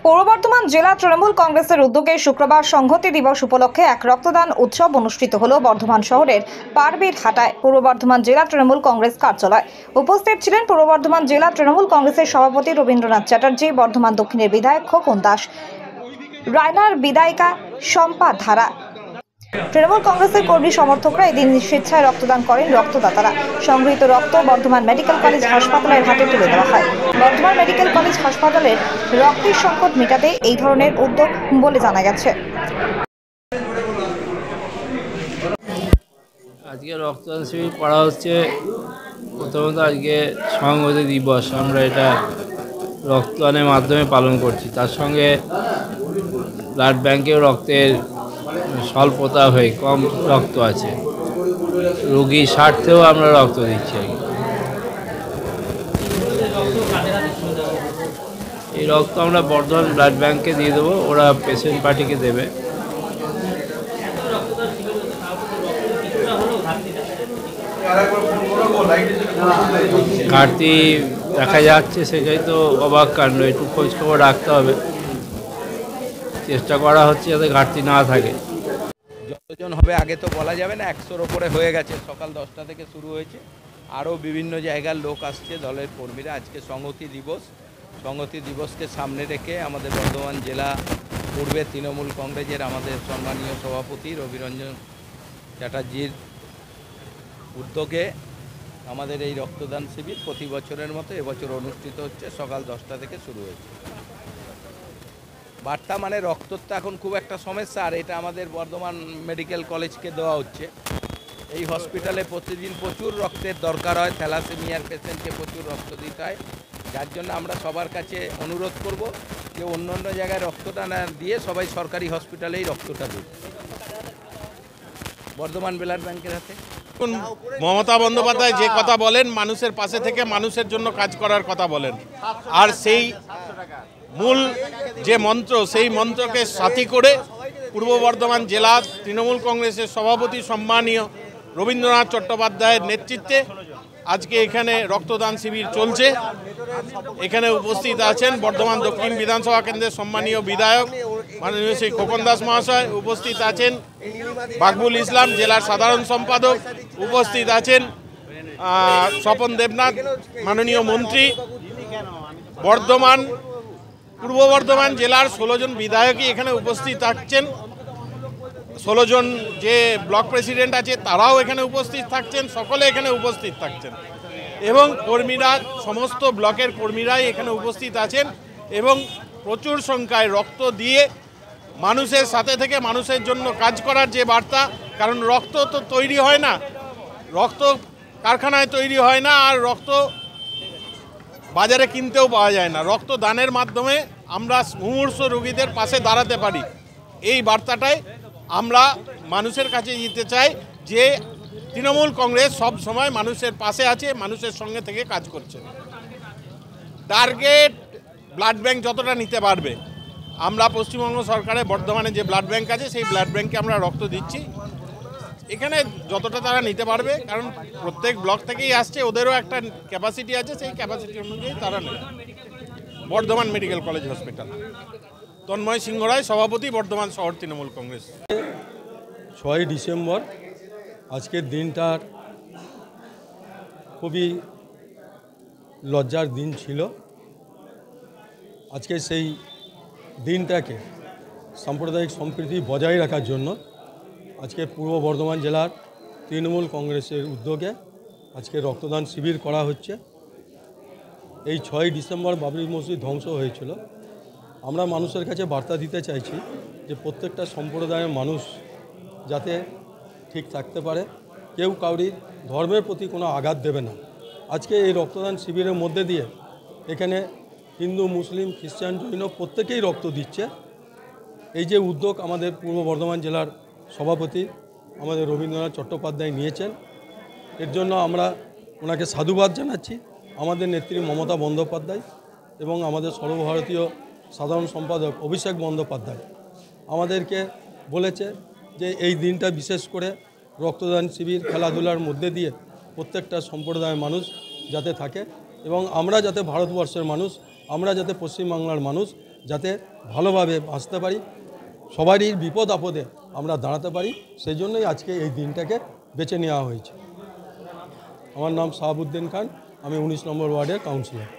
পূর্ব বর্ধমান জেলা তৃণমূল কংগ্রেসের উদ্যোগে শুক্রবার সংহতি দিবস উপলক্ষে এক রক্তদান উৎসব অনুষ্ঠিত হলো বর্ধমান শহরের পারবের হাটায় পূর্ব বর্ধমান জেলা তৃণমূল কংগ্রেস কার্যালয়। উপস্থিত ছিলেন পূর্ব বর্ধমান জেলা তৃণমূল কংগ্রেসের সভাপতি রবীন্দ্রনাথ চ্যাটার্জি, বর্ধমান দক্ষিণের বিধায়ক খোকন দাস, রায়নার বিধায়িকা শম্পা ধারা। তৃণমূল কংগ্রেসের কর্মী সমর্থকরা এদিন স্বেচ্ছায় রক্তদান করেন। রক্তদাতারা সংগৃহীত রক্ত বর্ধমান মেডিকেল কলেজ হাসপাতালের হাতে তুলে দেওয়া হয়। বর্ধমান মেডিকেল কলেজ হাসপাতালের রক্তের সংকট মেটাতে এই ধরনের উদ্যোগ বলে জানা গেছে। আজকে রক্তদান শিবির করা হচ্ছে। প্রথমত আজকে সংহতি দিবস, আমরা এটা রক্তদানের মাধ্যমে পালন করছি। তার সঙ্গে ব্লাড ব্যাংকেও রক্তের স্বল্পতা হয়ে কম রক্ত আছে, রোগীর স্বার্থেও আমরা রক্ত দিচ্ছি। এই রক্ত আমরা বর্ধমান ব্লাড ব্যাংকে দিয়ে দেবো, ওরা পেশেন্ট পার্টিকে দেবে। ঘাটতি দেখা যাচ্ছে, সেটাই তো অবাক কাণ্ড। একটু খোঁজখবর রাখতে হবে, চেষ্টা করা হচ্ছে যাতে ঘাটতি না থাকে। যতজন হবে আগে তো বলা যাবে না, 100-র ওপরে হয়ে গেছে। সকাল 10টা থেকে শুরু হয়েছে, আরও বিভিন্ন জায়গার লোক আসছে, দলের কর্মীরা। আজকে সংহতি দিবসকে সামনে রেখে আমাদের বর্ধমান জেলা পূর্বে তৃণমূল কংগ্রেসের আমাদের সম্মানীয় সভাপতি রবিরঞ্জন চ্যাটার্জির উদ্যোগে আমাদের এই রক্তদান শিবির প্রতি বছরের মতো এবছর অনুষ্ঠিত হচ্ছে। সকাল 10টা থেকে শুরু হয়েছে। বার্তা মানে রক্তর তো এখন খুব একটা সমস্যা, আর এটা আমাদের বর্ধমান মেডিকেল কলেজকে দেওয়া হচ্ছে। এই হসপিটালে প্রতিদিন প্রচুর রক্তের দরকার হয়, থ্যালাসেমিয়ার পেশেন্টকে প্রচুর রক্ত দিতে হয়। যার জন্য আমরা সবার কাছে অনুরোধ করব যে অন্য অন্য জায়গায় রক্তটা না দিয়ে সবাই সরকারি হসপিটালেই রক্তটা দিন। বর্ধমান ব্লাড ব্যাংকের হাতে মমতা বন্দ্যোপাধ্যায় যে কথা বলেন, মানুষের পাশে থেকে মানুষের জন্য কাজ করার কথা বলেন, আর সেই মূল যে মন্ত্র, সেই মন্ত্রকে সাথী করে পূর্ব বর্ধমান জেলা তৃণমূল কংগ্রেসের সভাপতি সম্মানীয় রবীন্দ্রনাথ চট্টোপাধ্যায়ের নেতৃত্বে আজকে এখানে রক্তদান শিবির চলছে। এখানে উপস্থিত আছেন বর্ধমান দক্ষিণ বিধানসভা কেন্দ্রের সম্মানীয় বিধায়ক মাননীয় শ্রী খোকন দাস মহাশয়, উপস্থিত আছেন বাকবুল ইসলাম জেলার সাধারণ সম্পাদক, উপস্থিত আছেন স্বপন দেবনাথ মাননীয় মন্ত্রী। পূর্ব বর্ধমান জেলার 16 জন বিধায়কই এখানে উপস্থিত থাকছেন। 16 জন যে ব্লক প্রেসিডেন্ট আছে তারাও এখানে উপস্থিত থাকছেন, সকলে এখানে উপস্থিত থাকছেন, এবং কর্মীরা, সমস্ত ব্লকের কর্মীরাই এখানে উপস্থিত আছেন এবং প্রচুর সংখ্যায় রক্ত দিয়ে মানুষের সাথে থেকে মানুষের জন্য কাজ করার যে বার্তা। কারণ রক্ত তো তৈরি হয় না, রক্ত কারখানায় তৈরি হয় না, আর রক্ত বাজারে কিনতেও পাওয়া যায় না। রক্ত দানের মাধ্যমে আমরা মুমূর্ষ রোগীদের পাশে দাঁড়াতে পারি। এই বার্তাটাই আমরা মানুষের কাছে দিতে চাই যে তৃণমূল কংগ্রেস সব সময় মানুষের পাশে আছে, মানুষের সঙ্গে থেকে কাজ করছে। টার্গেট ব্লাড ব্যাংক যতটা নিতে পারবে, আমরা পশ্চিমবঙ্গ সরকারের বর্ধমানে যে ব্লাড ব্যাংক আছে সেই ব্লাড ব্যাংকে আমরা রক্ত দিচ্ছি। এখানে যতটা তারা নিতে পারবে, কারণ প্রত্যেক ব্লক থেকেই আসছে, ওদেরও একটা ক্যাপাসিটি আছে, সেই ক্যাপাসিটি অনুযায়ী তারা নেবে। Bardhaman medical college hospital. Tanmoy Singha Roy, সভাপতি, বর্ধমান শহর তৃণমূল কংগ্রেস। 6 ডিসেম্বর আজকের দিনটার খুবই লজ্জার দিন ছিল। আজকে সেই দিনটাকে সাম্প্রদায়িক সম্প্রীতি বজায় রাখার জন্য আজকে পূর্ব বর্ধমান জেলার তৃণমূল কংগ্রেসের উদ্যোগে আজকে রক্তদান শিবির করা হচ্ছে। এই 6 ডিসেম্বর বাবরি মসজিদ ধ্বংস হয়েছিল। আমরা মানুষের কাছে বার্তা দিতে চাইছি যে প্রত্যেকটা সম্প্রদায়ের মানুষ যাতে ঠিক থাকতে পারে, কেউ কাউরির ধর্মের প্রতি কোনো আঘাত দেবে না। আজকে এই রক্তদান শিবিরের মধ্যে দিয়ে এখানে হিন্দু, মুসলিম, খ্রিস্টান, জৈন প্রত্যেকেই রক্ত দিচ্ছে। এই যে উদ্যোগ আমাদের পূর্ব বর্ধমান জেলার সভাপতি আমাদের রবীন্দ্রনাথ চট্টোপাধ্যায় নিয়েছেন, এর জন্য আমরা ওনাকে সাধুবাদ জানাচ্ছি। আমাদের নেত্রী মমতা বন্দ্যোপাধ্যায় এবং আমাদের সর্বভারতীয় সাধারণ সম্পাদক অভিষেক বন্দ্যোপাধ্যায় আমাদেরকে বলেছে যে এই দিনটা বিশেষ করে রক্তদান শিবির, খেলাধুলার মধ্যে দিয়ে প্রত্যেকটা সম্প্রদায়ের মানুষ যাতে থাকে এবং আমরা যাতে ভারতবর্ষের মানুষ, আমরা যাতে পশ্চিমবাংলার মানুষ যাতে ভালোভাবে বাঁচতে পারি, সবারই বিপদ আপদে আমরা দাঁড়াতে পারি, সেই জন্যই আজকে এই দিনটাকে বেছে নেওয়া হয়েছে। আমার নাম শাহাবুদ্দিন খান, আমি 19 নম্বর ওয়ার্ডের কাউন্সিলর।